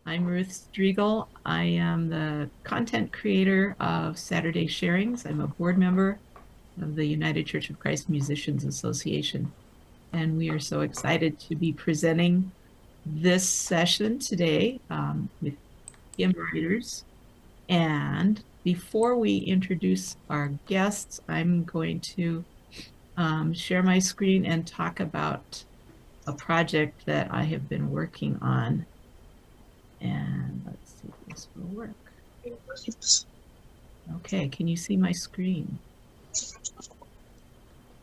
I'm Ruth Striegel. I am the content creator of Saturday Sharings. I'm a board member of the United Church of Christ Musicians Association, and we are so excited to be presenting this session today with hymn writers. And before we introduce our guests, I'm going to share my screen and talk about a project that I have been working on. And let's see if this will work. Okay, can you see my screen?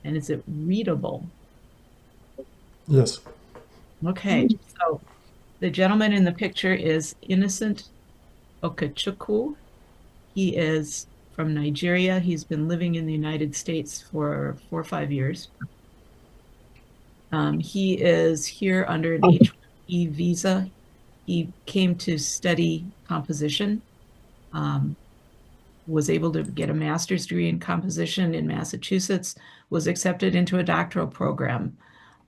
And is it readable? Yes. Okay, so the gentleman in the picture is Innocent Okechukwu. He is from Nigeria. He's been living in the United States for 4 or 5 years. He is here under an H-1B visa. He came to study composition, was able to get a master's degree in composition in Massachusetts, was accepted into a doctoral program.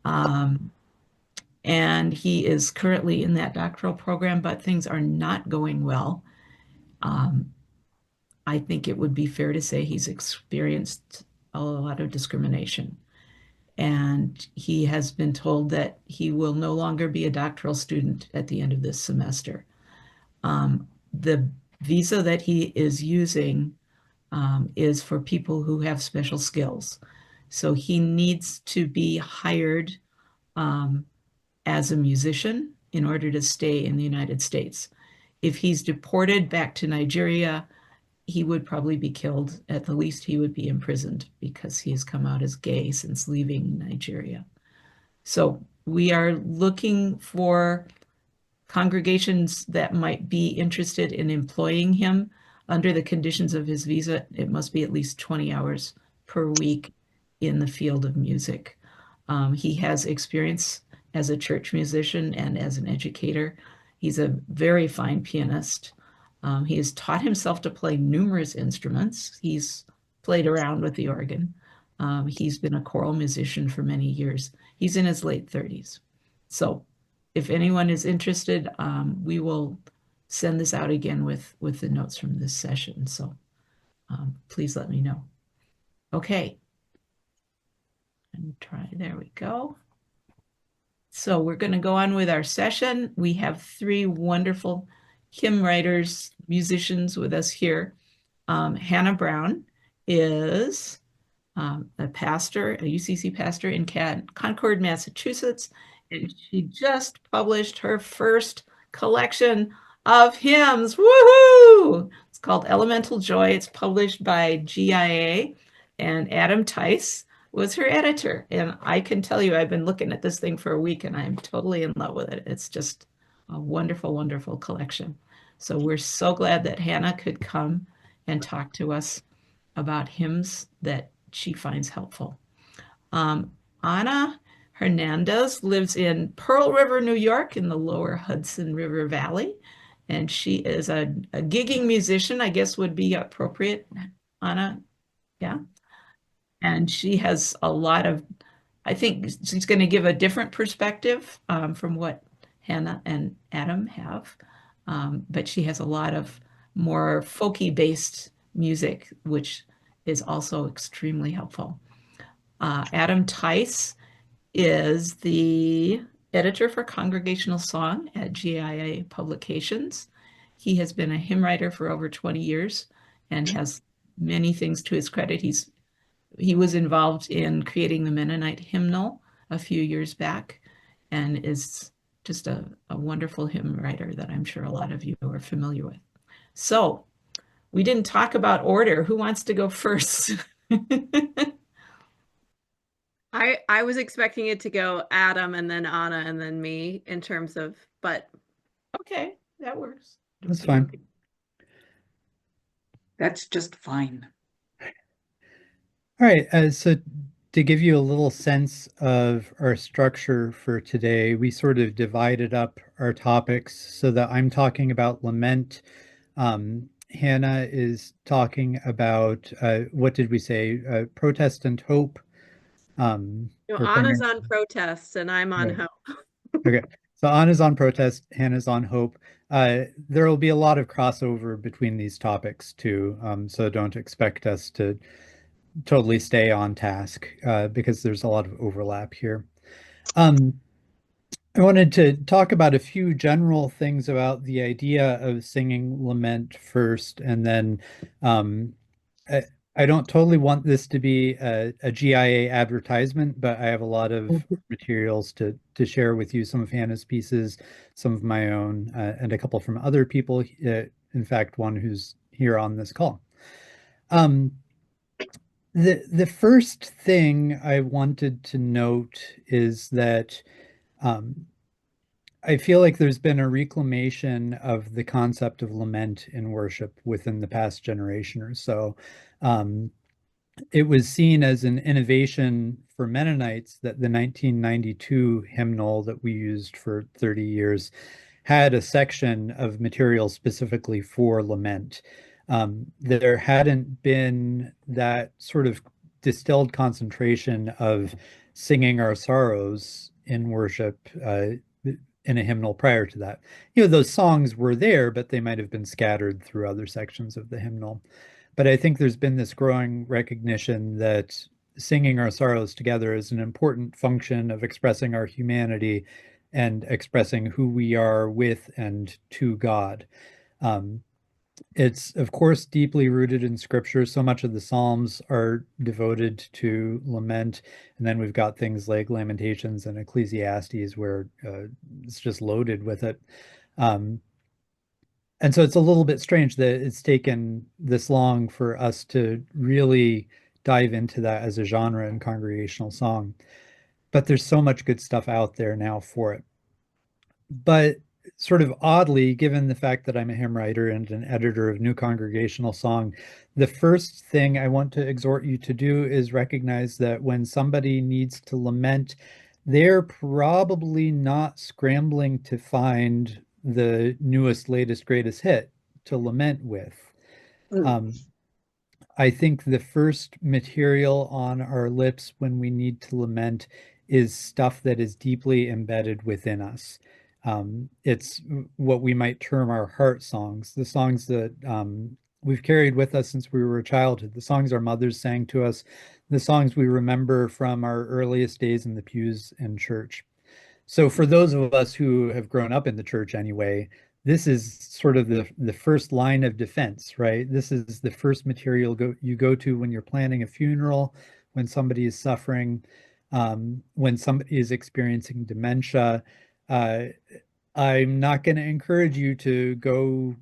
And he is currently in that doctoral program, but things are not going well. I think it would be fair to say he's experienced a lot of discrimination. And he has been told that he will no longer be a doctoral student at the end of this semester. The visa that he is using is for people who have special skills. So he needs to be hired as a musician in order to stay in the United States. If he's deported back to Nigeria, he would probably be killed. At the least, he would be imprisoned because he has come out as gay since leaving Nigeria. So we are looking for congregations that might be interested in employing him under the conditions of his visa. It must be at least 20 hours per week in the field of music. He has experience as a church musician and as an educator. He's a very fine pianist. He has taught himself to play numerous instruments. He's played around with the organ. He's been a choral musician for many years. He's in his late 30s. So if anyone is interested, we will send this out again with the notes from this session. So please let me know. Okay. And try, there we go. So we're going to go on with our session. We have three wonderful hymn writers, musicians with us here. Hannah Brown is a pastor, a UCC pastor in Concord, Massachusetts, and she just published her first collection of hymns. Woohoo! It's called Elemental Joy. It's published by GIA, and Adam Tice was her editor. And I can tell you, I've been looking at this thing for a week and I'm totally in love with it. It's just a wonderful, wonderful collection. So we're so glad that Hannah could come and talk to us about hymns that she finds helpful. Ana Hernández lives in Pearl River, New York, in the lower Hudson River Valley. And she is a gigging musician, I guess would be appropriate, Ana. Yeah. And she has a lot of, I think she's going to give a different perspective from what Hannah and Adam have. But she has a lot of more folky based music, which is also extremely helpful. Adam Tice is the editor for Congregational Song at GIA Publications. He has been a hymn writer for over 20 years and has many things to his credit. He was involved in creating the Mennonite hymnal a few years back and is just a wonderful hymn writer that I'm sure a lot of you are familiar with. So we didn't talk about order. Who wants to go first? I was expecting it to go Adam and then Anna and then me in terms of, but Okay, that works. That's fine. That's just fine. All right. So to give you a little sense of our structure for today, we sort of divided up our topics so that I'm talking about lament. Hannah is talking about, what did we say? Protest and hope. you know, Or Anna's primary. on protests and I'm on Right. hope. Okay. So Anna's on protest, Hannah's on hope. There will be a lot of crossover between these topics too, so don't expect us to totally stay on task because there's a lot of overlap here. Um, I wanted to talk about a few general things about the idea of singing lament first, and then um, I, I don't totally want this to be a GIA advertisement, but I have a lot of materials to share with you, some of Hannah's pieces, some of my own, and a couple from other people. In fact, one who's here on this call. Um, the first thing I wanted to note is that um, I feel like there's been a reclamation of the concept of lament in worship within the past generation or so. Um, it was seen as an innovation for Mennonites that the 1992 hymnal that we used for 30 years had a section of material specifically for lament. There hadn't been that sort of distilled concentration of singing our sorrows in worship in a hymnal prior to that. You know, those songs were there, but they might have been scattered through other sections of the hymnal. But I think there's been this growing recognition that singing our sorrows together is an important function of expressing our humanity and expressing who we are with and to God. Um, it's, of course, deeply rooted in scripture. So much of the Psalms are devoted to lament. And then we've got things like Lamentations and Ecclesiastes where it's just loaded with it. Um, and so it's a little bit strange that it's taken this long for us to really dive into that as a genre in congregational song. But there's so much good stuff out there now for it. But sort of oddly, given the fact that I'm a hymn writer and an editor of New Congregational Song, the first thing I want to exhort you to do is recognize that when somebody needs to lament, they're probably not scrambling to find the newest, latest, greatest hit to lament with. Um, I think the first material on our lips when we need to lament is stuff that is deeply embedded within us. It's what we might term our heart songs, the songs that we've carried with us since we were a childhood, the songs our mothers sang to us, the songs we remember from our earliest days in the pews in church. So for those of us who have grown up in the church anyway, this is sort of the first line of defense, right? This is the first material you go to when you're planning a funeral, when somebody is suffering, when somebody is experiencing dementia. Uh, I'm not going to encourage you to go,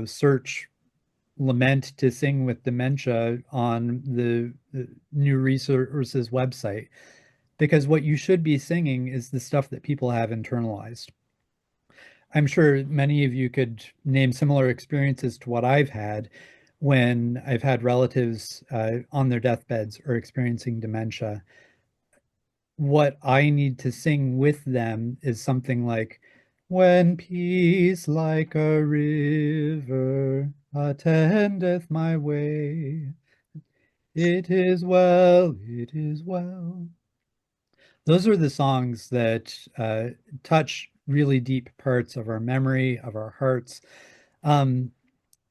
search lament to sing with dementia on the New Resources website, because what you should be singing is the stuff that people have internalized. I'm sure many of you could name similar experiences to what I've had when I've had relatives on their deathbeds or experiencing dementia. What I need to sing with them is something like, when peace like a river attendeth my way, it is well, it is well. Those are the songs that touch really deep parts of our memory, of our hearts. Um,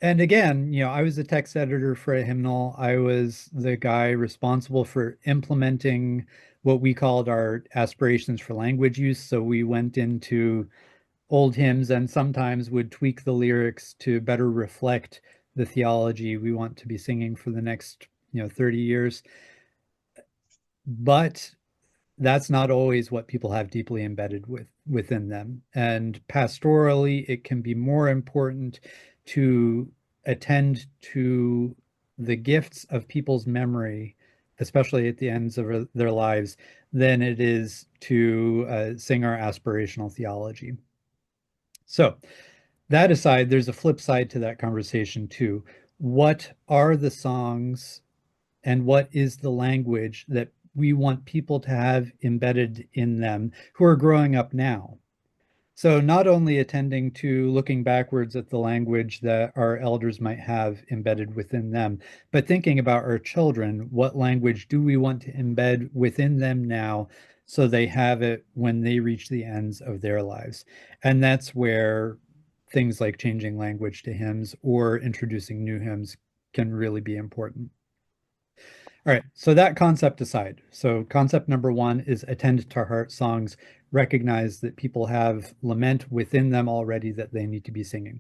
and again, I was a text editor for a hymnal. I was the guy responsible for implementing what we called our aspirations for language use. So we went into old hymns and sometimes would tweak the lyrics to better reflect the theology we want to be singing for the next, 30 years. But that's not always what people have deeply embedded within them. And pastorally, it can be more important to attend to the gifts of people's memory, especially at the ends of their lives, than it is to sing our aspirational theology. So that aside, there's a flip side to that conversation too. What are the songs and what is the language that we want people to have embedded in them who are growing up now? So not only attending to looking backwards at the language that our elders might have embedded within them, but thinking about our children, what language do we want to embed within them now so they have it when they reach the ends of their lives? And that's where things like changing language to hymns or introducing new hymns can really be important. All right, so that concept aside, so concept number one is attend to heart songs, recognize that people have lament within them already that they need to be singing.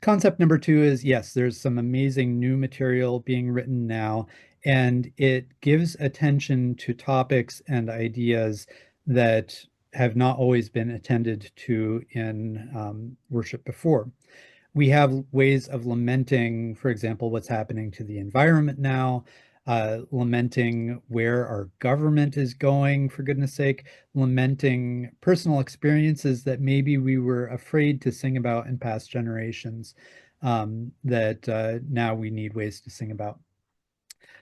Concept number two is yes, there's some amazing new material being written now, and it gives attention to topics and ideas that have not always been attended to in worship before. We have ways of lamenting, for example, what's happening to the environment now, lamenting where our government is going, for goodness sake, lamenting personal experiences that maybe we were afraid to sing about in past generations, that now we need ways to sing about.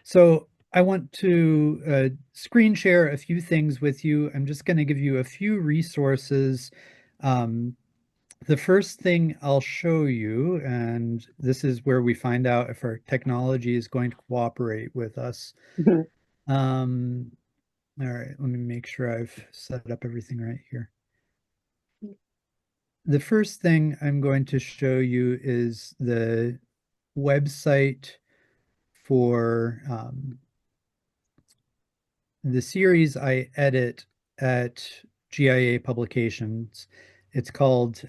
So I want to screen share a few things with you. I'm just going to give you a few resources. The first thing I'll show you, and this is where we find out if our technology is going to cooperate with us. All right, let me make sure I've set up everything right here. The first thing I'm going to show you is the website for the series I edit at GIA Publications. It's called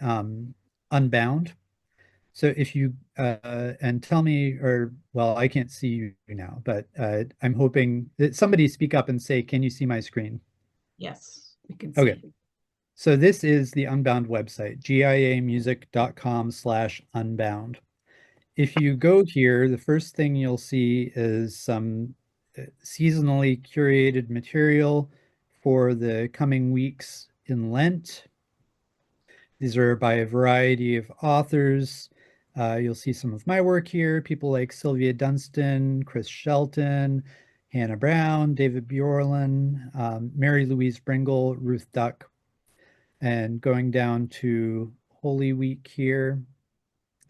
Unbound. So if you and tell me, or well, I can't see you now, but I'm hoping that somebody speak up and say, can you see my screen? Yes, we can see. Okay. So this is the Unbound website, giamusic.com/unbound. If you go here, the first thing you'll see is some seasonally curated material for the coming weeks in Lent. These are by a variety of authors. You'll see some of my work here, people like Sylvia Dunstan, Chris Shelton, Hannah Brown, David Bjorlin, Mary Louise Bringle, Ruth Duck, and going down to Holy Week here.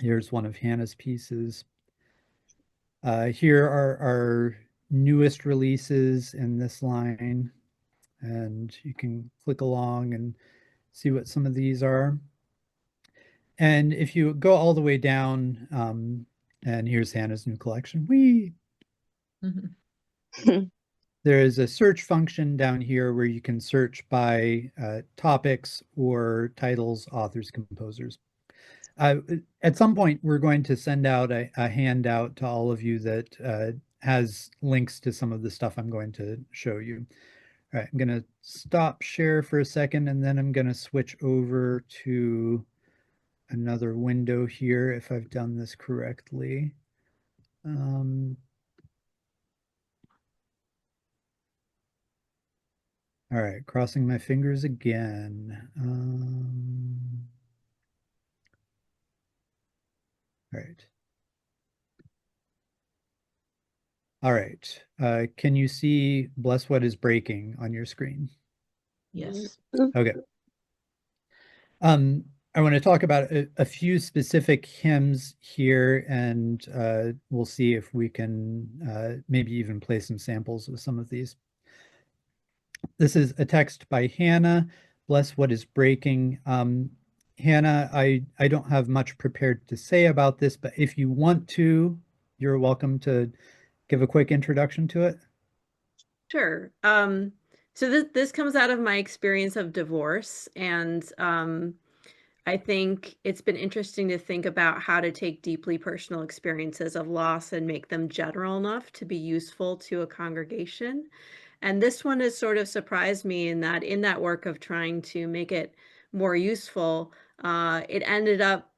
Here's one of Hannah's pieces. Here are our newest releases in this line, and you can click along and see what some of these are. And if you go all the way down, and here's Hannah's new collection, there is a search function down here where you can search by topics or titles, authors, composers. At some point, we're going to send out a handout to all of you that has links to some of the stuff I'm going to show you. All right, I'm going to stop share for a second, and then I'm going to switch over to another window here if I've done this correctly. All right, crossing my fingers again. All right. All right. Can you see Bless What Is Breaking on your screen? Yes. Okay. I want to talk about a few specific hymns here, and we'll see if we can maybe even play some samples of some of these. This is a text by Hannah, Bless What Is Breaking. Hannah, I don't have much prepared to say about this, but if you want to, you're welcome to give a quick introduction to it. Sure. So this comes out of my experience of divorce, and I think it's been interesting to think about how to take deeply personal experiences of loss and make them general enough to be useful to a congregation. And this one has sort of surprised me in that work of trying to make it more useful, it ended up,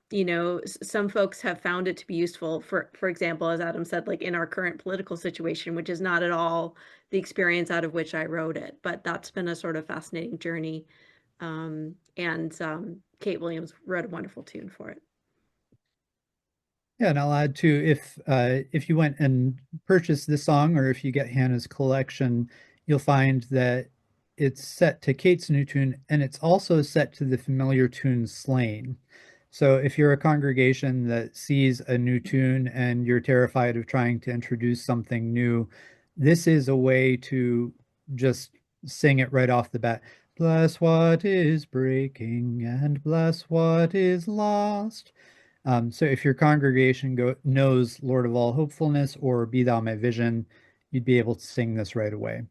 some folks have found it to be useful for example, as Adam said, like in our current political situation, which is not at all the experience out of which I wrote it, but that's been a sort of fascinating journey. And Kate Williams wrote a wonderful tune for it. Yeah, and I'll add too, if you went and purchased this song, or if you get Hannah's collection, you'll find that it's set to Kate's new tune, and it's also set to the familiar tune Slain. So if you're a congregation that sees a new tune and you're terrified of trying to introduce something new, this is a way to just sing it right off the bat. Bless what is breaking and bless what is lost. So if your congregation knows Lord of all hopefulness or Be Thou My Vision, you'd be able to sing this right away.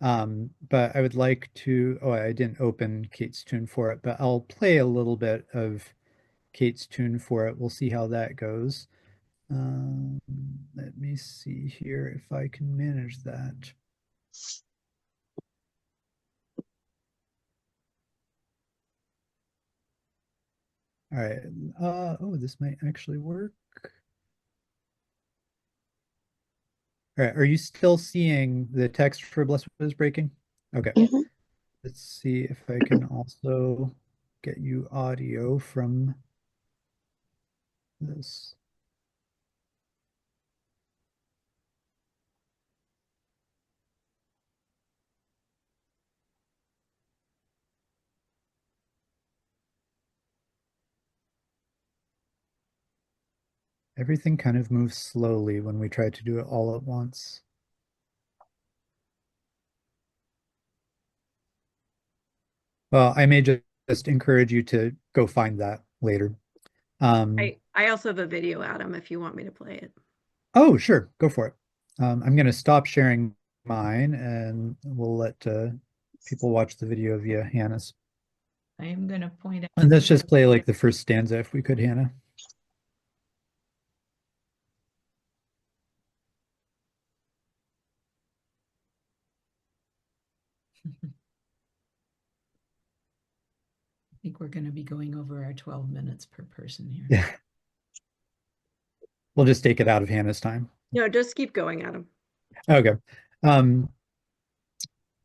But I would like to, oh, I didn't open Kate's tune for it, but I'll play a little bit of Kate's tune for it. We'll see how that goes. Let me see here if I can manage that. All right. Oh, this might actually work. All right. Are you still seeing the text for Blessed is Breaking? Okay. Mhm. Let's see if I can also get you audio from this. Everything kind of moves slowly when we try to do it all at once. Well, I may just encourage you to go find that later. I also have a video, Adam, if you want me to play it. Oh, sure, go for it. I'm going to stop sharing mine and we'll let people watch the video via Hannah's. I am going to point out. And let's just play like the first stanza if we could, Hannah. I think we're going to be going over our 12 minutes per person here. Yeah. We'll just take it out of Hannah's time. No, just keep going, Adam. Okay. Well,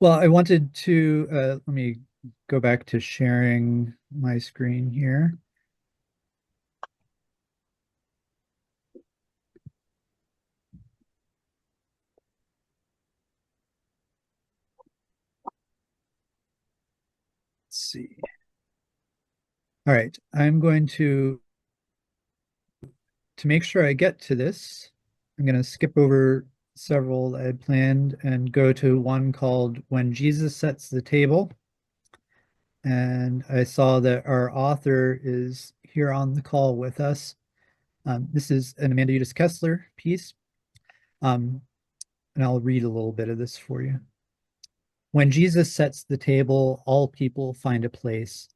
I wanted to, let me go back to sharing my screen here. Let's see. All right, I'm going to make sure I get to this, I'm going to skip over several I had planned and go to one called When Jesus Sets the Table. And I saw that our author is here on the call with us. This is an Amanda Udis Kessler piece. And I'll read a little bit of this for you. When Jesus sets the table, all people find a place.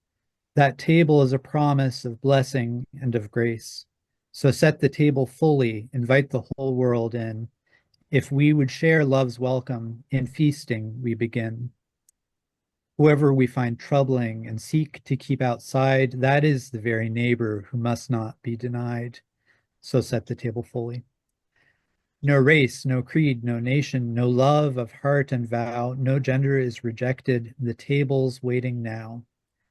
That table is a promise of blessing and of grace. So set the table fully, invite the whole world in. If we would share love's welcome, in feasting we begin. Whoever we find troubling and seek to keep outside, that is the very neighbor who must not be denied. So set the table fully. No race, no creed, no nation, no love of heart and vow, no gender is rejected. The table's waiting now.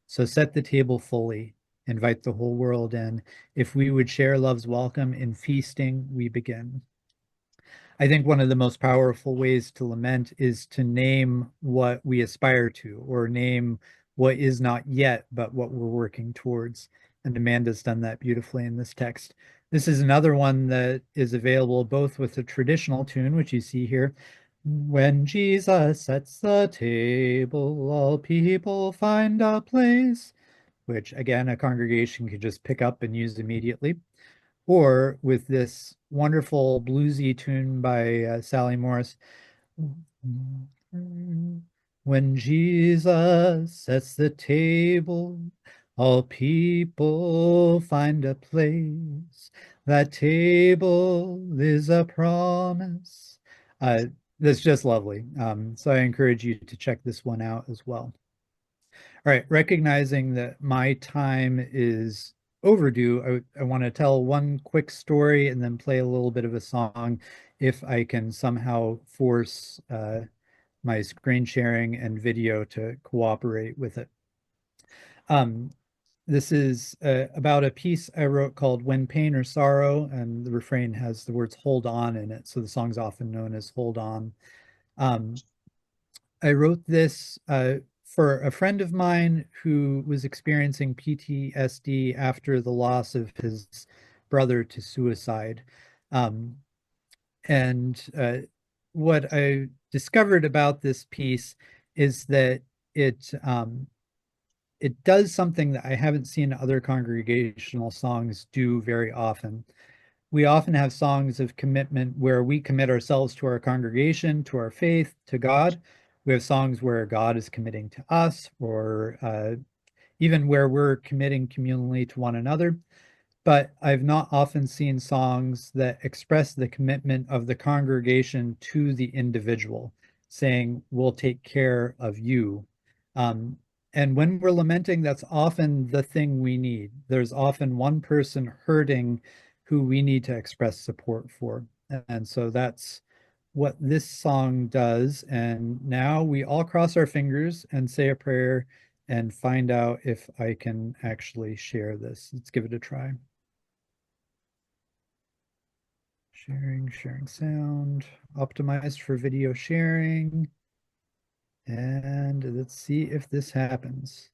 So set the table fully, invite the whole world in. If we would share love's welcome, in feasting we begin. I think one of the most powerful ways to lament is to name what we aspire to, or name what is not yet, but what we're working towards. And Amanda's done that beautifully in this text. This is another one that is available both with the traditional tune, which you see here. When Jesus sets the table, all people find a place, which again, a congregation could just pick up and use immediately. Or with this wonderful bluesy tune by Sally Morris. When Jesus sets the table, all people find a place. That table is a promise. That's just lovely. So I encourage you to check this one out as well. All right, recognizing that my time is overdue, I want to tell one quick story and then play a little bit of a song if I can somehow force my screen sharing and video to cooperate with it. This is about a piece I wrote called When Pain or Sorrow, and the refrain has the words hold on in it, so the song's often known as Hold On. I wrote this for a friend of mine who was experiencing PTSD after the loss of his brother to suicide. Um, and what I discovered about this piece is that it does something that I haven't seen other congregational songs do very often. We often have songs of commitment where we commit ourselves to our congregation, to our faith, to God. We have songs where God is committing to us, or even where we're committing communally to one another. But I've not often seen songs that express the commitment of the congregation to the individual, saying, we'll take care of you. Um, and when we're lamenting, that's often the thing we need. There's often one person hurting who we need to express support for. And so that's what this song does. And now we all cross our fingers and say a prayer and find out if I can actually share this. Let's give it a try. Sharing sound, optimized for video sharing. And let's see if this happens.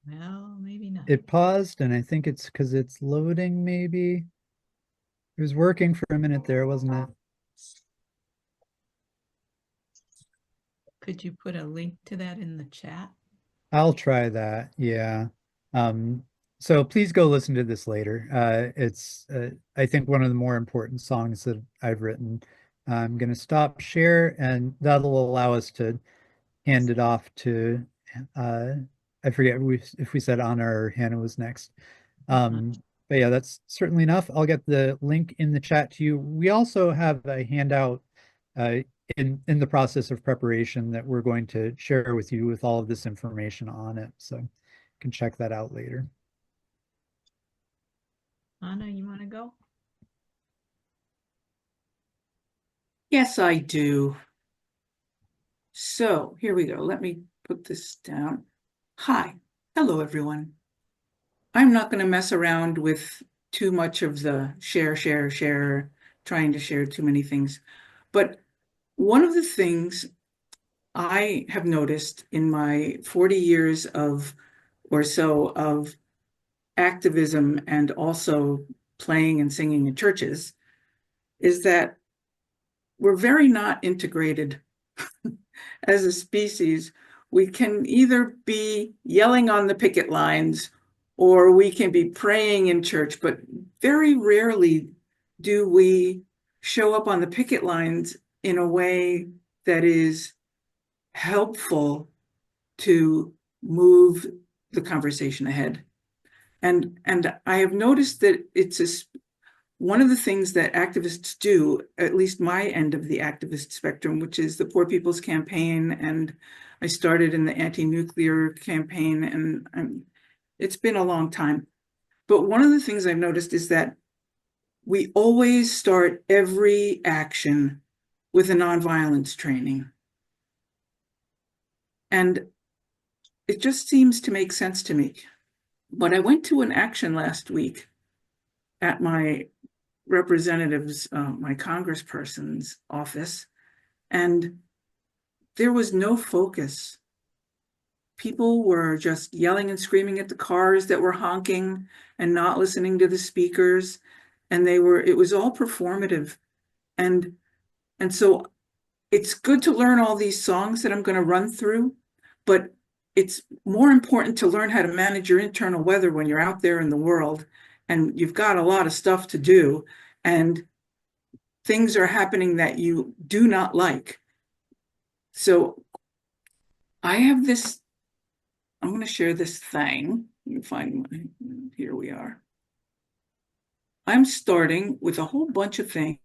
Well, maybe not. It paused, and I think it's because it's loading, maybe. It was working for a minute there, wasn't it? Could you put a link to that in the chat? I'll try that. Yeah. So please go listen to this later. It's, I think, one of the more important songs that I've written. I'm going to stop share, and that'll allow us to hand it off to, I forget if we said Anna or Hannah was next. But yeah, that's certainly enough. I'll get the link in the chat to you. We also have a handout in the process of preparation that we're going to share with you with all of this information on it. So you can check that out later. Anna, you want to go? Yes, I do. So here we go. Let me put this down. Hi. Hello, everyone. I'm not going to mess around with too much of the share, trying to share too many things. But one of the things I have noticed in my 40 years or so of activism and also playing and singing in churches is that we're very not integrated as a species. We can either be yelling on the picket lines or we can be praying in church, but very rarely do we show up on the picket lines in a way that is helpful to move the conversation ahead. And I have noticed that it's one of the things that activists do, at least my end of the activist spectrum, which is the Poor People's Campaign, and I started in the anti-nuclear campaign, and it's been a long time. But one of the things I've noticed is that we always start every action with a nonviolence training. And it just seems to make sense to me. But I went to an action last week at my representative's, my congressperson's office, and there was no focus. People were just yelling and screaming at the cars that were honking and not listening to the speakers. And it was all performative. And so it's good to learn all these songs that I'm going to run through, but it's more important to learn how to manage your internal weather when you're out there in the world and you've got a lot of stuff to do and things are happening that you do not like. So I have this, I'm going to share this thing. Let me find here we are. I'm starting with a whole bunch of things.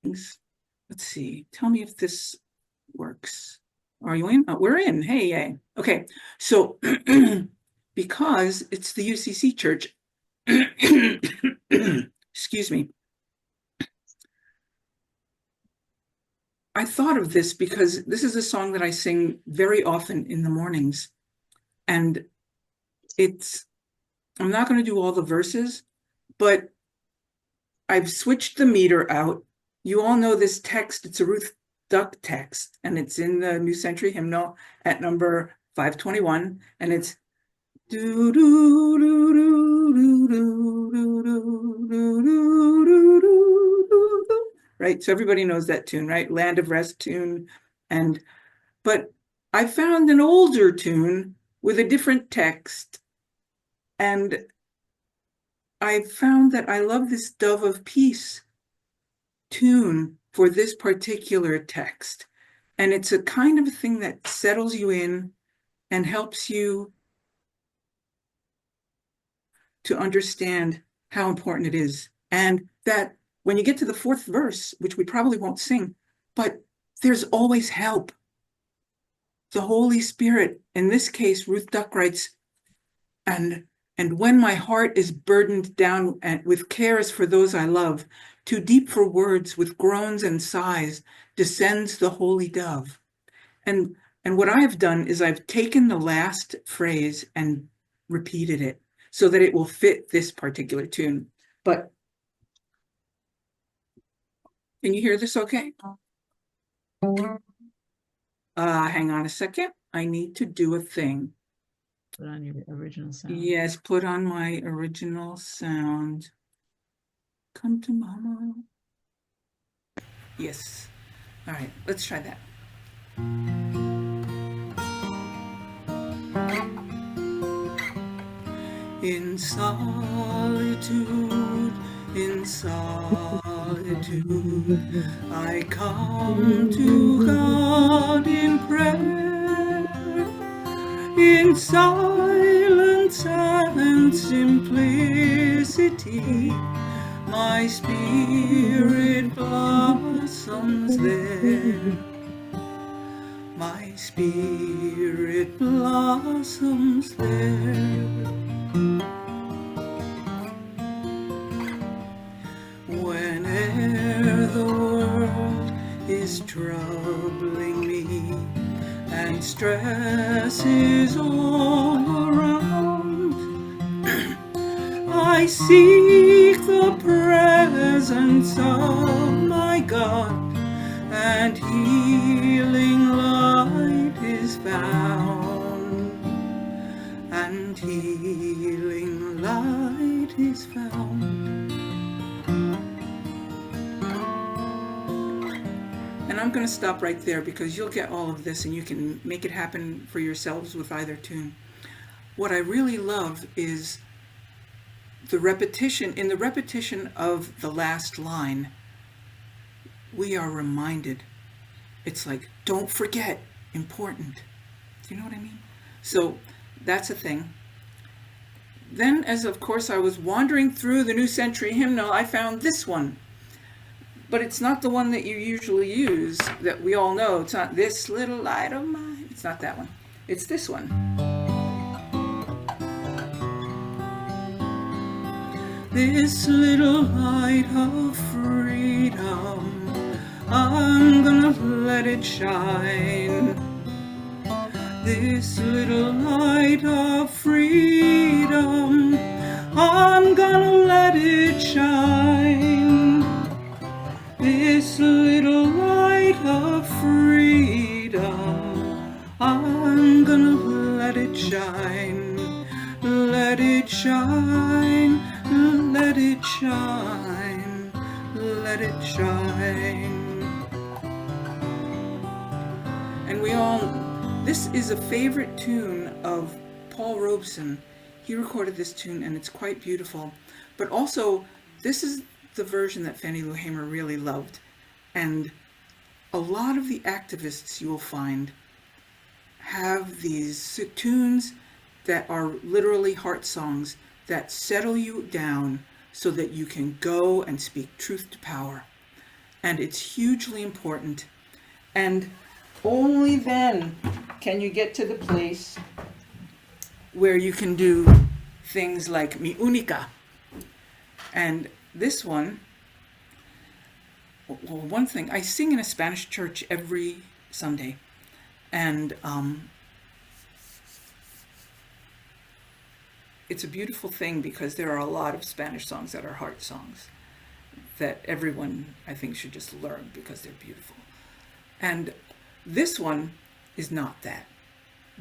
Let's see, tell me if this works. Are you in? We're in. Hey, yay. Okay, so because it's the UCC church, excuse me. I thought of this because this is a song that I sing very often in the mornings. And I'm not going to do all the verses, but I've switched the meter out. You all know this text. It's a Ruth Duck text, and it's in the New Century Hymnal at number 521, and it's do do do do do do do do do do do do, right? So everybody knows that tune, right? Land of Rest tune. But I found an older tune with a different text, and I found that I love this Dove of Peace tune for this particular text. And it's a kind of a thing that settles you in and helps you to understand how important it is. And that when you get to the fourth verse, which we probably won't sing, but there's always help. The Holy Spirit, in this case, Ruth Duck writes, and when my heart is burdened down with cares for those I love, too deep for words, with groans and sighs, descends the holy dove. And what I have done is I've taken the last phrase and repeated it so that it will fit this particular tune. But can you hear this okay? Hang on a second. I need to do a thing. Put on your original sound. Yes, put on my original sound. Come to mama. Yes. All right, let's try that. In solitude, I come to God in prayer. In silence and simplicity, my spirit blossoms there. My spirit blossoms there. Whene'er the world is troubling me and stress is all around, I seek the presence of my God, and healing light is found. And healing light is found. And I'm going to stop right there because you'll get all of this and you can make it happen for yourselves with either tune. What I really love is the repetition. In the repetition of the last line, we are reminded. It's like, don't forget, important. Do you know what I mean? So that's a thing. Then, as of course I was wandering through the New Century Hymnal, I found this one. But it's not the one that you usually use, that we all know. It's not this little light of mine. It's not that one. It's this one. This little light of freedom, I'm gonna let it shine. This little light of freedom, I'm gonna let it shine. This little light of freedom, I'm gonna let it shine. Let it shine, let it shine, let it shine. And this is a favorite tune of Paul Robeson. He recorded this tune and it's quite beautiful. But also, this is the version that Fannie Lou Hamer really loved. And a lot of the activists you will find have these tunes that are literally heart songs that settle you down so that you can go and speak truth to power. And it's hugely important. And only then can you get to the place where you can do things like Mi Única. And this one, well, one thing, I sing in a Spanish church every Sunday, and it's a beautiful thing because there are a lot of Spanish songs that are heart songs that everyone, I think, should just learn because they're beautiful. And this one is not that,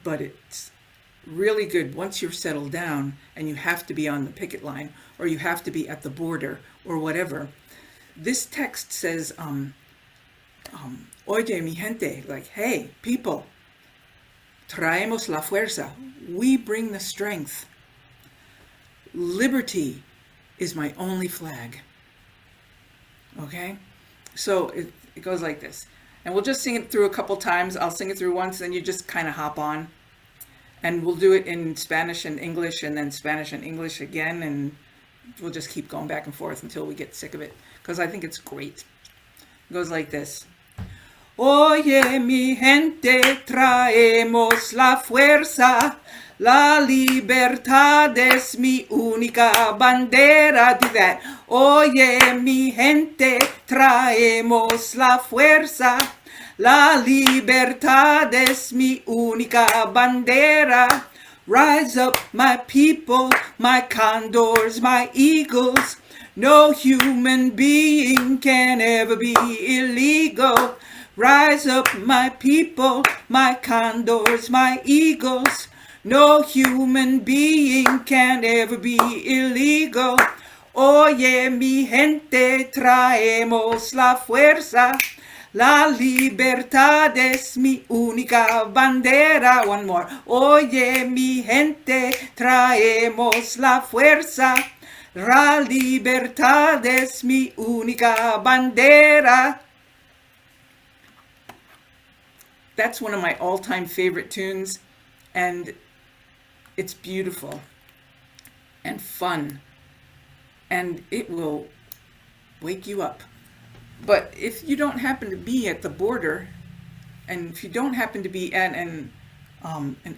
but it's really good once you're settled down and you have to be on the picket line or you have to be at the border or whatever. This text says, oye mi gente, like, hey, people, traemos la fuerza, we bring the strength. Liberty is my only flag. Okay? So it goes like this. And we'll just sing it through a couple times. I'll sing it through once, then you just kind of hop on. And we'll do it in Spanish and English, and then Spanish and English again, and we'll just keep going back and forth until we get sick of it, because I think it's great. It goes like this. Oye, mi gente, traemos la fuerza, la libertad es mi única bandera. Do that. Oye, mi gente, traemos la fuerza, la libertad es mi única bandera. Rise up, my people, my condors, my eagles. No human being can ever be illegal. Rise up, my people, my condors, my eagles. No human being can ever be illegal. Oye, mi gente, traemos la fuerza. La libertad es mi única bandera. One more. Oye, mi gente, traemos la fuerza. La libertad es mi única bandera. That's one of my all-time favorite tunes, and it's beautiful and fun, and it will wake you up. But if you don't happen to be at the border, and if you don't happen to be at an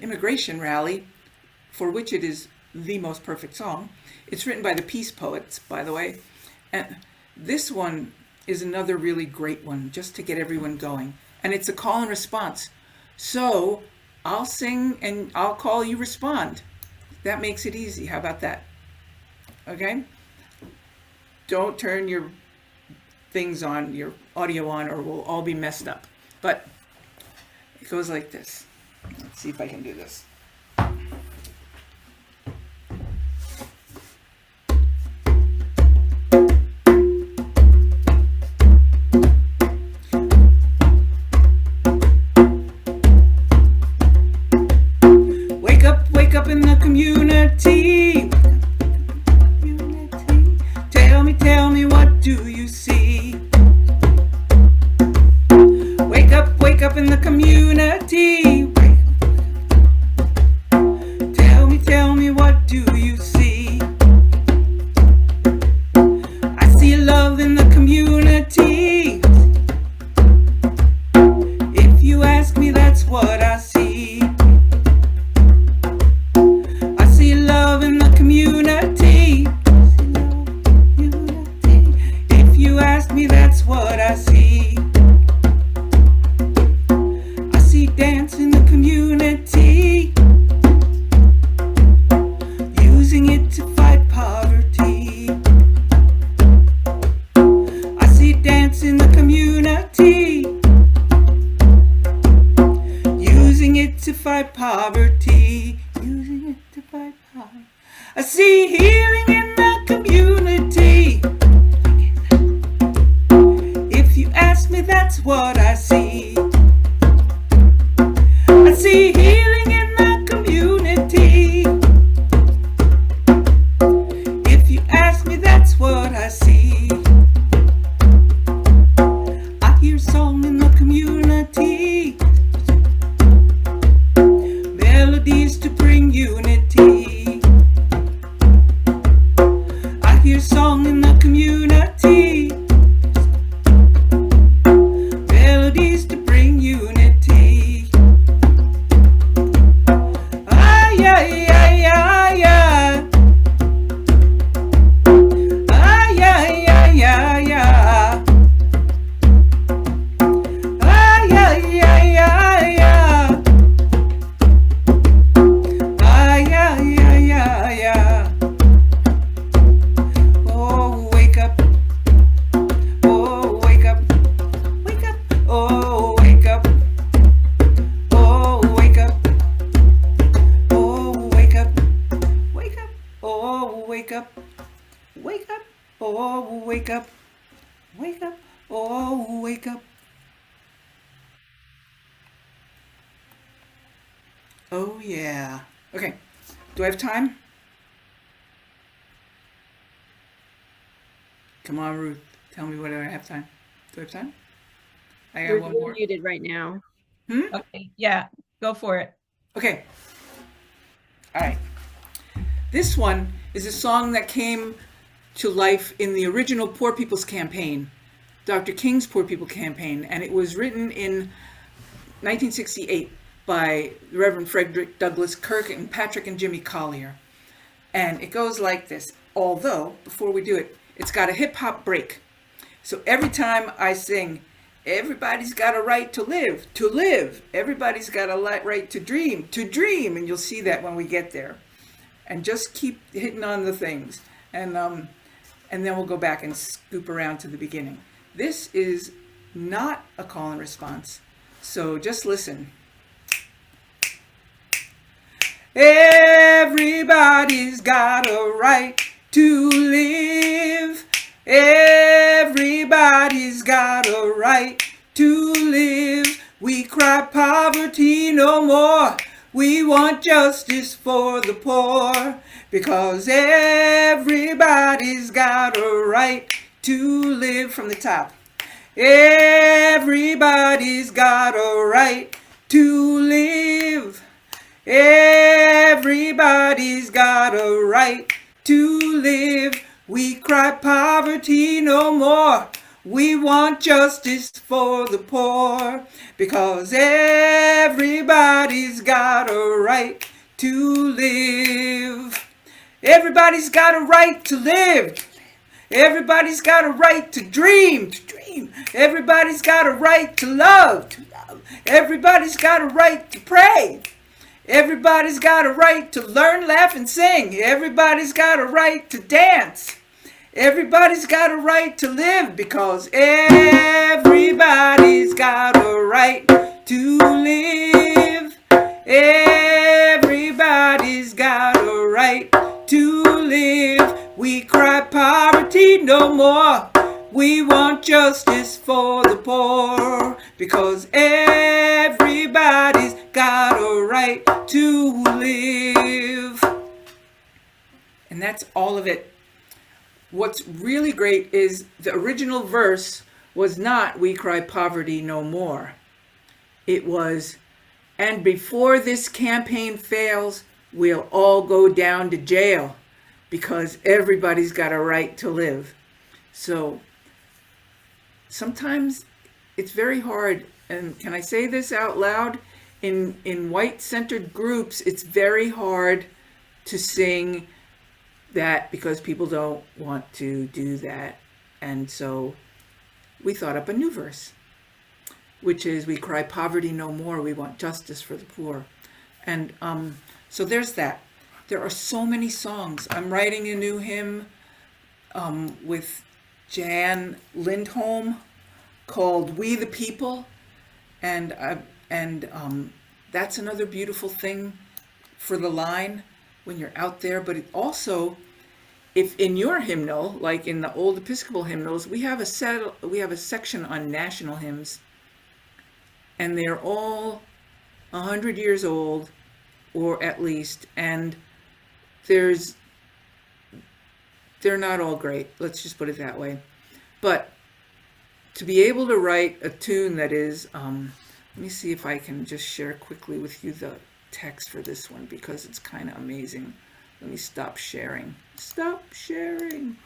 immigration rally, for which it is the most perfect song, it's written by the Peace Poets, by the way, and this one is another really great one, just to get everyone going. And it's a call and response. So I'll sing and I'll call, you respond. That makes it easy. How about that? Okay? Don't turn your things on, your audio on, or we'll all be messed up. But it goes like this. Let's see if I can do this. Wake up in the community. Tell me, what do you see? Wake up in the community. Tell me, what do you see? I see love in the community. If you ask me, that's what I see. I see love in the community. If you ask me, that's what I see. I see dance in the community, using it to fight poverty. I see dance in the community, using it to fight poverty. Using it to fight poverty. I see healing in the community. If you ask me, that's what I see. I see healing in the community. If you ask me, that's what I see. I hear song in the community, melodies to bring unity. I hear song in the community, melodies to bring wake up, oh, wake up. Oh, yeah. Okay, do I have time? Come on, Ruth, tell me whether I have time. Do I have time? I got You're one more. muted right now. Okay, yeah, go for it. Okay. All right. This one is a song that came to life in the original Poor People's Campaign, Dr. King's Poor People Campaign, and it was written in 1968 by the Reverend Frederick Douglass Kirk and Patrick and Jimmy Collier. And it goes like this, although, before we do it, it's got a hip-hop break. So every time I sing, everybody's got a right to live, everybody's got a right to dream, and you'll see that when we get there. And just keep hitting on the things. And then we'll go back and scoop around to the beginning. This is not a call and response, so just listen. Everybody's got a right to live. Everybody's got a right to live. We cry poverty no more. We want justice for the poor, because everybody's got a right to live. From the top. Everybody's got a right to live. Everybody's got a right to live. We cry poverty no more. We want justice for the poor, because everybody's got a right to live. Everybody's got a right to live. Everybody's got a right to dream. Everybody's got a right to love. Everybody's got a right to pray. Everybody's got a right to learn, laugh, and sing. Everybody's got a right to dance. Everybody's got a right to live, because everybody's got a right to live. Everybody's got a right to live. We cry poverty no more. We want justice for the poor, because everybody's got a right to live. And that's all of it. What's really great is the original verse was not "We cry poverty no more." It was, "And before this campaign fails, we'll all go down to jail, because everybody's got a right to live." So sometimes it's very hard, and can I say this out loud? In white-centered groups, it's very hard to sing that, because people don't want to do that. And so we thought up a new verse, which is, "We cry poverty no more. We want justice for the poor." And so there's that. There are so many songs. I'm writing a new hymn with Jan Lindholm called "We the People," and that's another beautiful thing for the line when you're out there. But it also, if in your hymnal, like in the old Episcopal hymnals, we have a section on national hymns, and they're all 100 years old, or at least, and they're not all great. Let's just put it that way. But to be able to write a tune that is, let me see if I can just share quickly with you the text for this one, because it's kind of amazing. Let me stop sharing. Stop sharing.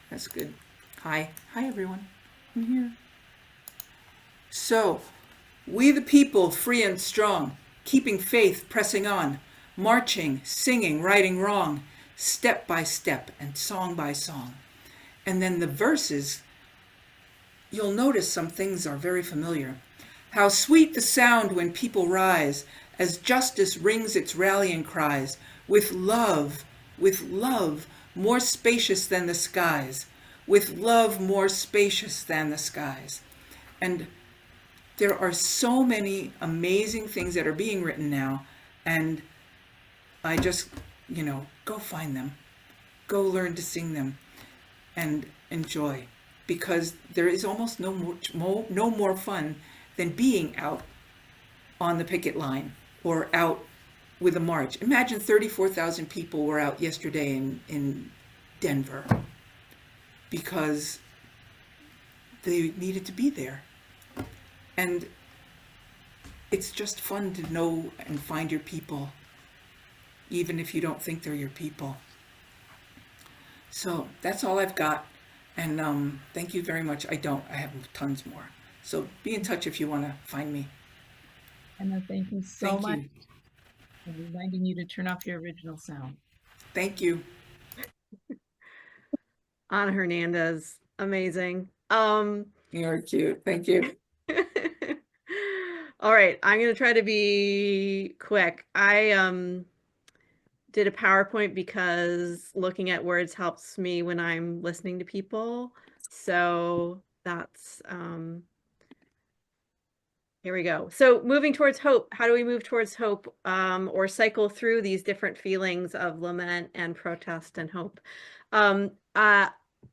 That's good. Hi everyone. I'm here. So, we the people, free and strong, keeping faith, pressing on, marching, singing, righting wrong, step by step and song by song. And then the verses, you'll notice some things are very familiar. How sweet the sound when people rise, as justice rings its rallying cries, with love, more spacious than the skies, with love more spacious than the skies. And there are so many amazing things that are being written now, and I just, go find them, go learn to sing them. And and joy, because there is almost no more fun than being out on the picket line or out with a march. Imagine 34,000 people were out yesterday in Denver because they needed to be there. And it's just fun to know and find your people, even if you don't think they're your people. So that's all I've got. And thank you very much. I have tons more. So be in touch if you want to find me. Emma, thank you so Thank much. you. I'm reminding you to turn off your original sound. Thank you. Ana Hernández, amazing. You're cute. Thank you. All right, I'm gonna try to be quick. I did a PowerPoint because looking at words helps me when I'm listening to people. So that's here we go. So moving towards hope. How do we move towards hope, or cycle through these different feelings of lament and protest and hope?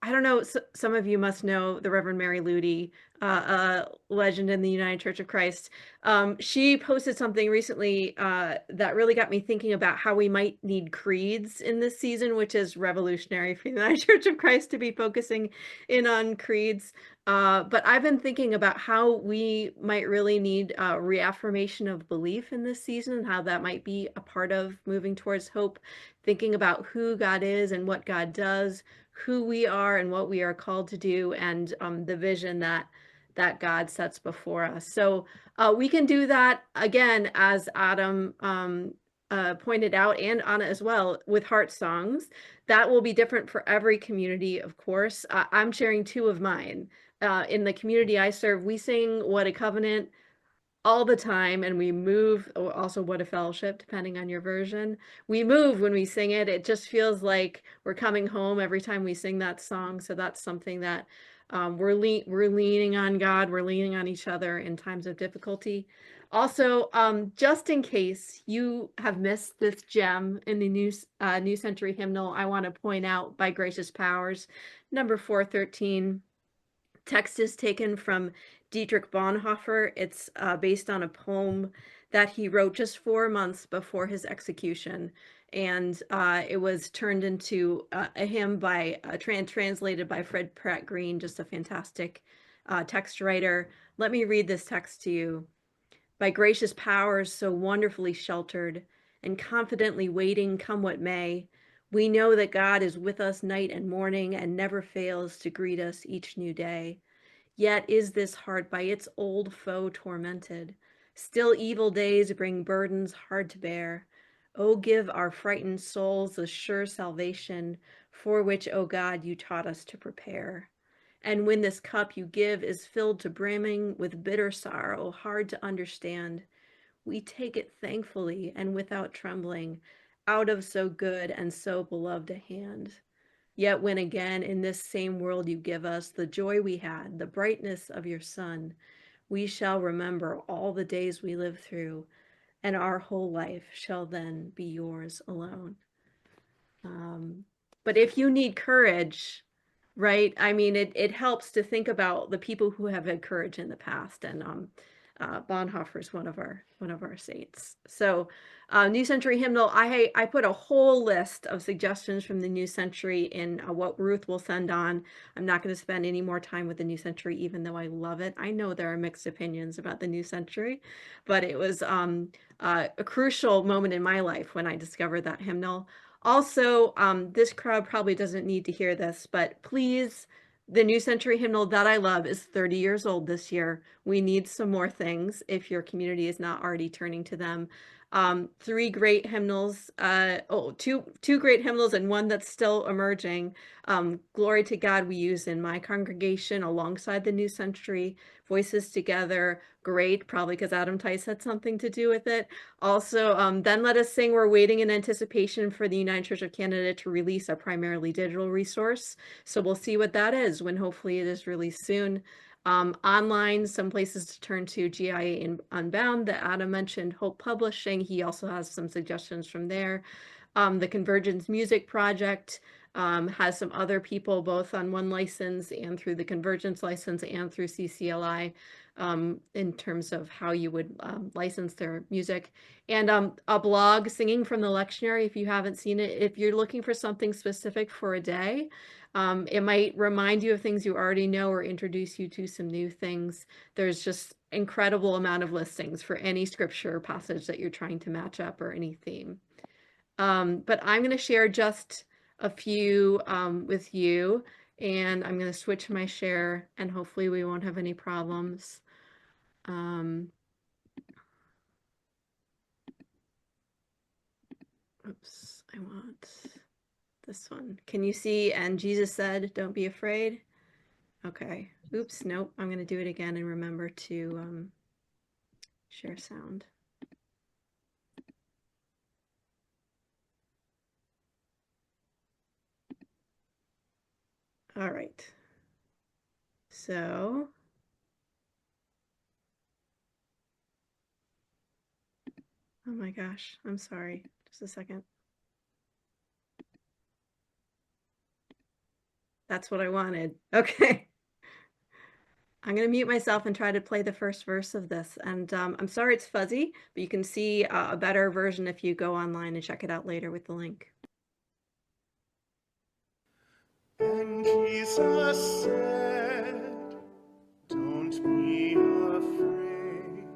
I don't know, some of you must know the Reverend Mary Ludy, a legend in the United Church of Christ. She posted something recently that really got me thinking about how we might need creeds in this season, which is revolutionary for the United Church of Christ to be focusing in on creeds. But I've been thinking about how we might really need reaffirmation of belief in this season, and how that might be a part of moving towards hope, thinking about who God is and what God does, who we are and what we are called to do, and the vision that God sets before us. So we can do that again, as Adam pointed out, and Anna as well, with heart songs. That will be different for every community, of course. I'm sharing two of mine. In the community I serve, we sing What a Covenant all the time, and we move, also What a Fellowship, depending on your version. We move when we sing it. It just feels like we're coming home every time we sing that song. So that's something that we're leaning on God, we're leaning on each other in times of difficulty. Also, just in case you have missed this gem in the New Century Hymnal, I want to point out By Gracious Powers, number 413. Text is taken from Dietrich Bonhoeffer. It's based on a poem that he wrote just 4 months before his execution. And it was turned into a hymn by, translated by Fred Pratt Green, just a fantastic text writer. Let me read this text to you. By gracious powers so wonderfully sheltered, and confidently waiting come what may, we know that God is with us night and morning, and never fails to greet us each new day. Yet is this heart by its old foe tormented. Still evil days bring burdens hard to bear. Oh, give our frightened souls the sure salvation, for which, O God, you taught us to prepare. And when this cup you give is filled to brimming with bitter sorrow, hard to understand, we take it thankfully and without trembling, out of so good and so beloved a hand. Yet when again in this same world you give us the joy we had, the brightness of your sun, we shall remember all the days we lived through, and our whole life shall then be yours alone. But if you need courage, right? I mean, it helps to think about the people who have had courage in the past, and Bonhoeffer is one of our saints. So, New Century Hymnal, I put a whole list of suggestions from the New Century in what Ruth will send on. I'm not going to spend any more time with the New Century, even though I love it. I know there are mixed opinions about the New Century, but it was a crucial moment in my life when I discovered that hymnal. Also, this crowd probably doesn't need to hear this, but please, the New Century Hymnal that I love is 30 years old this year. We need some more things if your community is not already turning to them. 3 great hymnals, two great hymnals and one that's still emerging. Glory to God we use in my congregation alongside the New Century. Voices Together, great, probably because Adam Tice had something to do with it. Also, Then Let Us Sing, we're waiting in anticipation for the United Church of Canada to release a primarily digital resource. So we'll see what that is when hopefully it is released soon. Online, some places to turn to: GIA Unbound that Adam mentioned, Hope Publishing. He also has some suggestions from there. The Convergence Music Project, has some other people both on one license and through the Convergence license and through CCLI in terms of how you would license their music. And a blog, Singing from the Lectionary, if you haven't seen it, if you're looking for something specific for a day, it might remind you of things you already know or introduce you to some new things. There's just incredible amount of listings for any scripture passage that you're trying to match up or any theme. But I'm going to share just a few with you, and I'm going to switch my share, and hopefully we won't have any problems. Oops, I want this one. Can you see? And Jesus said, "Don't be afraid." Okay. Oops, nope. I'm going to do it again and remember to share sound. All right. So oh my gosh, I'm sorry. Just a second. That's what I wanted. Okay. I'm going to mute myself and try to play the first verse of this. And I'm sorry it's fuzzy, but you can see a better version if you go online and check it out later with the link. And Jesus said, "Don't be afraid.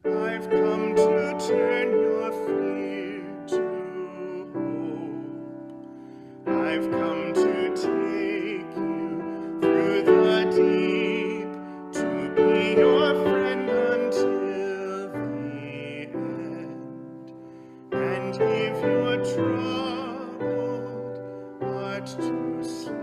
I've come to turn your fear to hope. I've come to take you through the deep, to be your friend until the end, and give your troubled heart to sleep."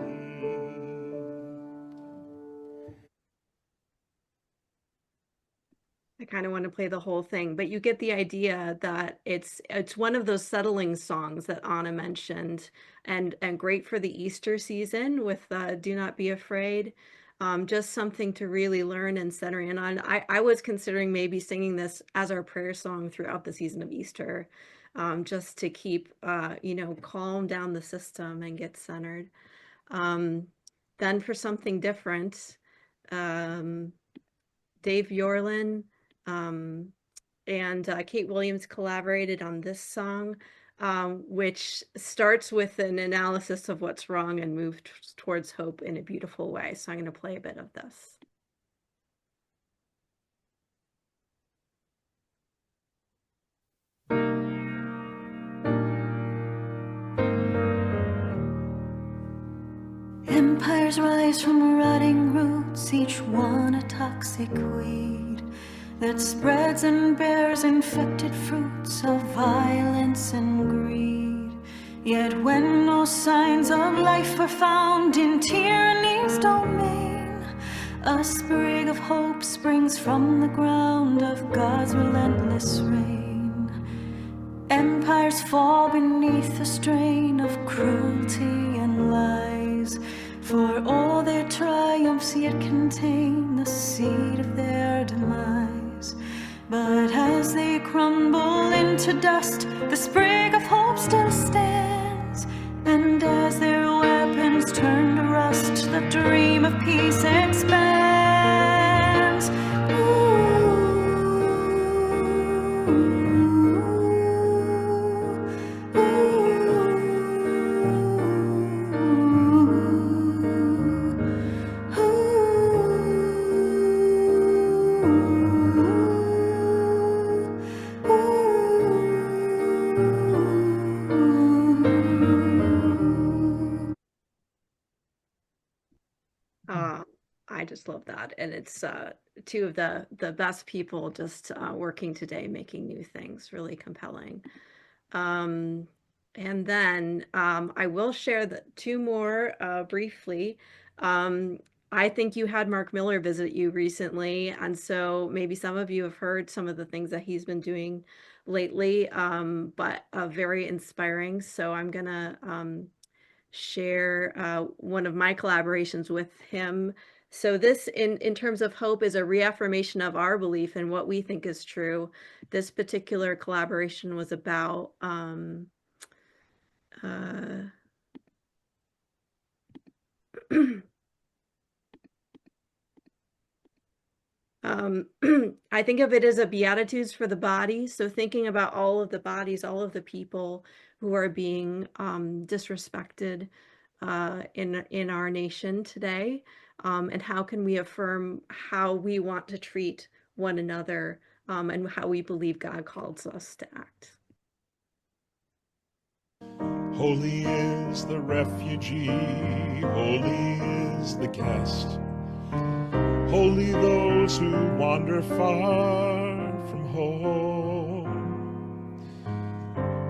I kind of want to play the whole thing, but you get the idea that it's one of those settling songs that Anna mentioned, and great for the Easter season with "Do Not Be Afraid." Just something to really learn and center in on. I was considering maybe singing this as our prayer song throughout the season of Easter, just to keep calm down the system and get centered. Then for something different, Dave Yorlin and Kate Williams collaborated on this song, which starts with an analysis of what's wrong and moves towards hope in a beautiful way. So I'm going to play a bit of this. Empires rise from rotting roots, each one a toxic weed that spreads and bears infected fruits of violence and greed. Yet when no signs of life are found in tyranny's domain, a sprig of hope springs from the ground of God's relentless reign. Empires fall beneath the strain of cruelty and lies, for all their triumphs yet contain the seed of their demise. But as they crumble into dust, the sprig of hope still stands, and as their weapons turn to rust, the dream of peace expands. I just love that, and it's two of the best people just working today, making new things. Really compelling. And then I will share the two more briefly. I think you had Mark Miller visit you recently, and so maybe some of you have heard some of the things that he's been doing lately, but very inspiring. So I'm gonna share one of my collaborations with him. So this, in terms of hope, is a reaffirmation of our belief in what we think is true. This particular collaboration was about I think of it as a beatitudes for the body. So thinking about all of the bodies, all of the people who are being disrespected in our nation today, and how can we affirm how we want to treat one another, and how we believe God calls us to act. Holy is the refugee, holy is the guest. Holy those who wander far from home.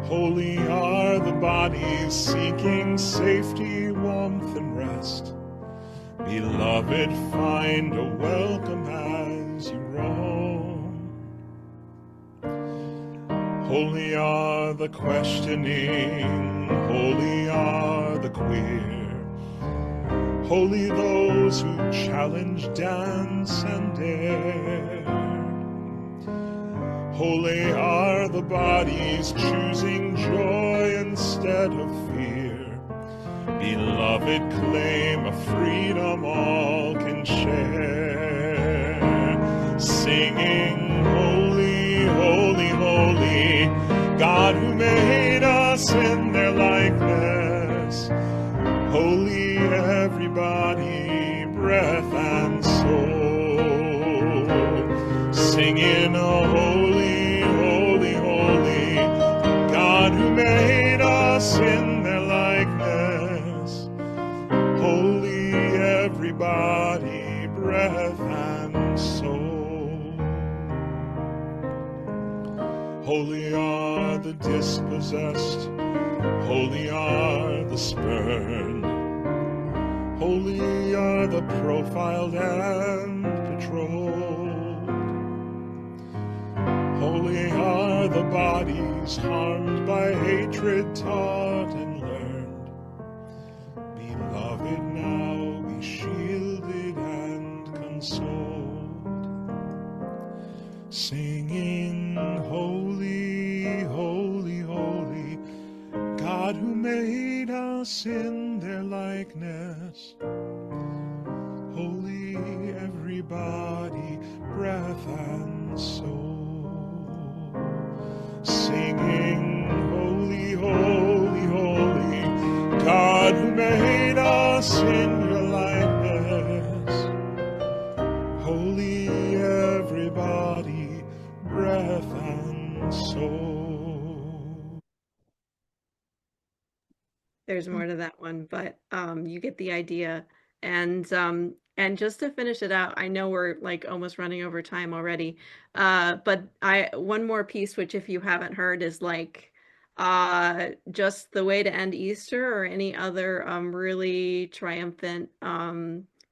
Holy are the bodies seeking safety, warmth, and rest. Beloved, find a welcome as you roam. Holy are the questioning, holy are the queer. Holy those who challenge dance and dare. Holy are the bodies choosing joy instead of fear. Beloved, claim a freedom all can share. Singing, holy, holy, holy, God who made us in their likeness. Holy everybody, breath and soul, singing, oh, holy, holy, holy, God who made us in their likeness. Holy everybody, breath and soul. Holy are the dispossessed, holy are the spurned. Holy are the profiled and patrolled. Holy are the bodies harmed by hatred, taught and learned. Beloved, now be shielded and consoled. Singing, holy, holy, holy, God who made us in their likeness. Holy everybody, breath and soul. Singing, holy, holy, holy, God who made us in your likeness. Holy everybody, breath and soul. There's more to that one, but you get the idea. And just to finish it out, I know we're like almost running over time already. But one more piece, which if you haven't heard, is like just the way to end Easter or any other really triumphant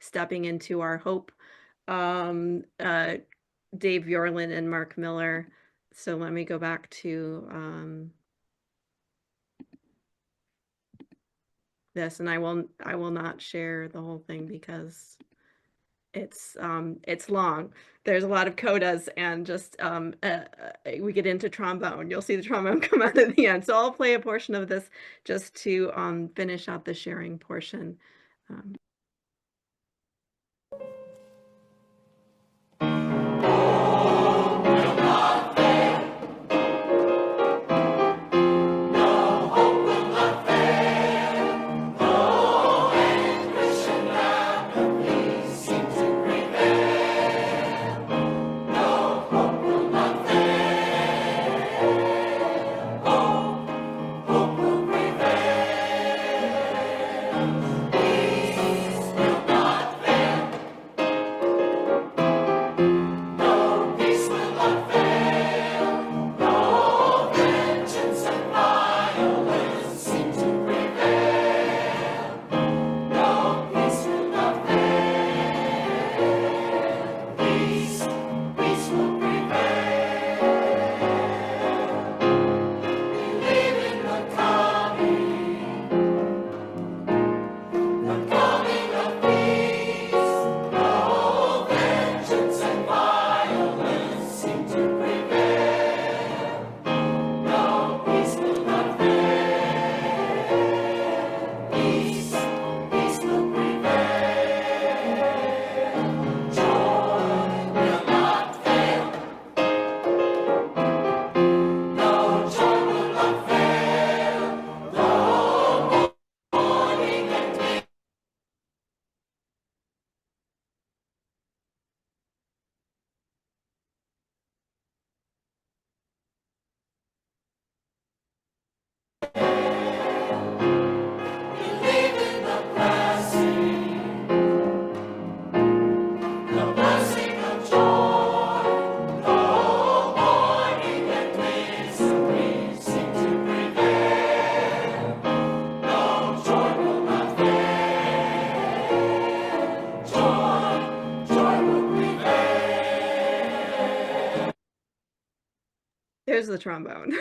stepping into our hope. Dave Yorlin and Mark Miller. So let me go back to this, and I will not share the whole thing because it's long. There's a lot of codas, and just we get into trombone. You'll see the trombone come out at the end. So I'll play a portion of this just to finish out the sharing portion. the trombone.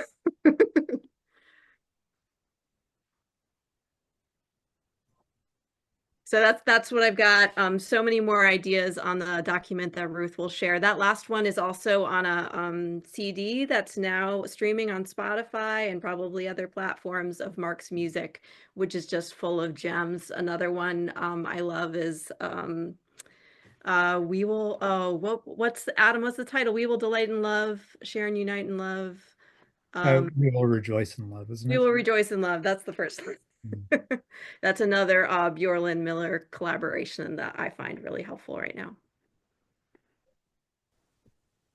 So that's what I've got. So many more ideas on the document that Ruth will share. That last one is also on a CD that's now streaming on Spotify and probably other platforms of Mark's music, which is just full of gems. Another one I love is We Will. What's Adam? What's the title? We Will Delight in Love, Share and Unite in Love. We will rejoice in love, isn't it? We Will Rejoice in Love. That's the first one. That's another Bjorlin Miller collaboration that I find really helpful right now.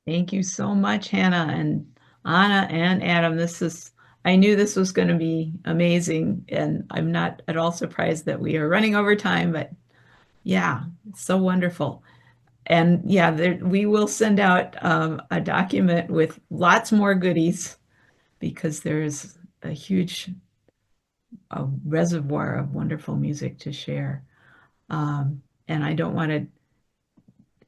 Thank you so much, Hannah and Anna and Adam. I knew this was going to be amazing, and I'm not at all surprised that we are running over time, but yeah, it's so wonderful. And yeah, we will send out a document with lots more goodies because there's a huge reservoir of wonderful music to share. And I don't want to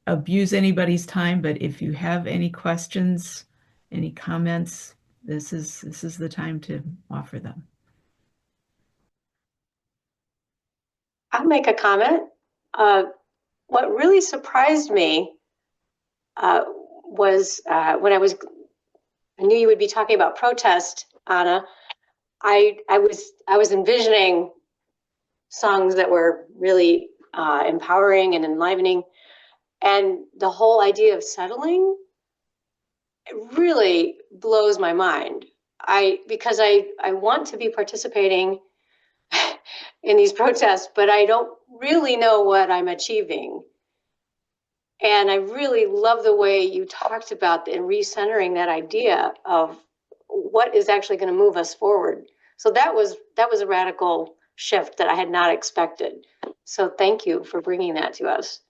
abuse anybody's time, but if you have any questions, any comments, this is the time to offer them. I'll make a comment. What really surprised me was when I knew you would be talking about protest, Anna. I was envisioning songs that were really empowering and enlivening, and the whole idea of settling, it really blows my mind. Because I want to be participating in these protests, but I don't really know what I'm achieving. And I really love the way you talked about and recentering that idea of what is actually going to move us forward. So that was a radical shift that I had not expected. So thank you for bringing that to us.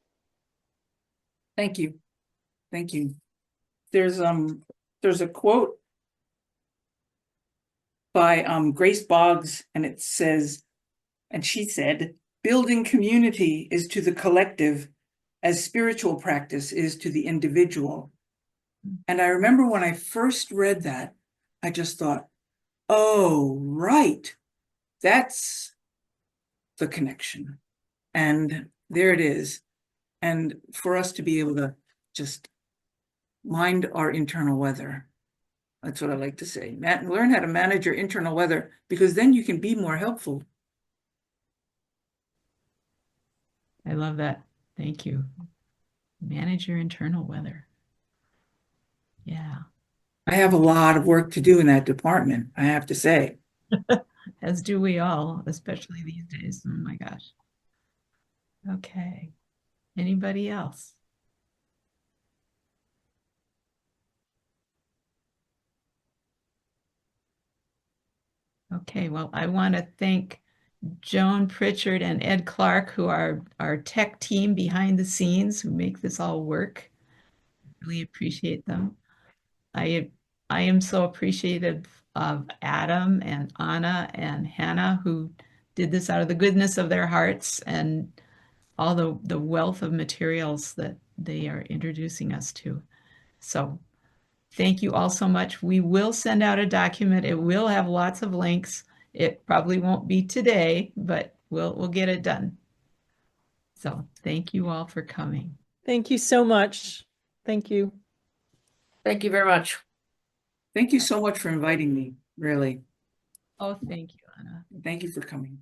Thank you. Thank you. There's a quote by Grace Boggs, and it says, and she said, "Building community is to the collective as spiritual practice is to the individual." And I remember when I first read that, I just thought, oh, right, that's the connection. And there it is. And for us to be able to just mind our internal weather. That's what I like to say. Learn how to manage your internal weather, because then you can be more helpful. I love that. Thank you. Manage your internal weather. Yeah. I have a lot of work to do in that department, I have to say. As do we all, especially these days. Oh my gosh. Okay. Anybody else? Okay, well, I want to thank Joan Pritchard and Ed Clark, who are our tech team behind the scenes, who make this all work. Really appreciate them. I am so appreciative of Adam and Anna and Hannah, who did this out of the goodness of their hearts, and all the wealth of materials that they are introducing us to. So thank you all so much. We will send out a document. It will have lots of links. It probably won't be today, but we'll get it done. So thank you all for coming. Thank you so much. Thank you. Thank you very much. Thank you so much for inviting me, really. Oh, thank you, Anna. Thank you for coming.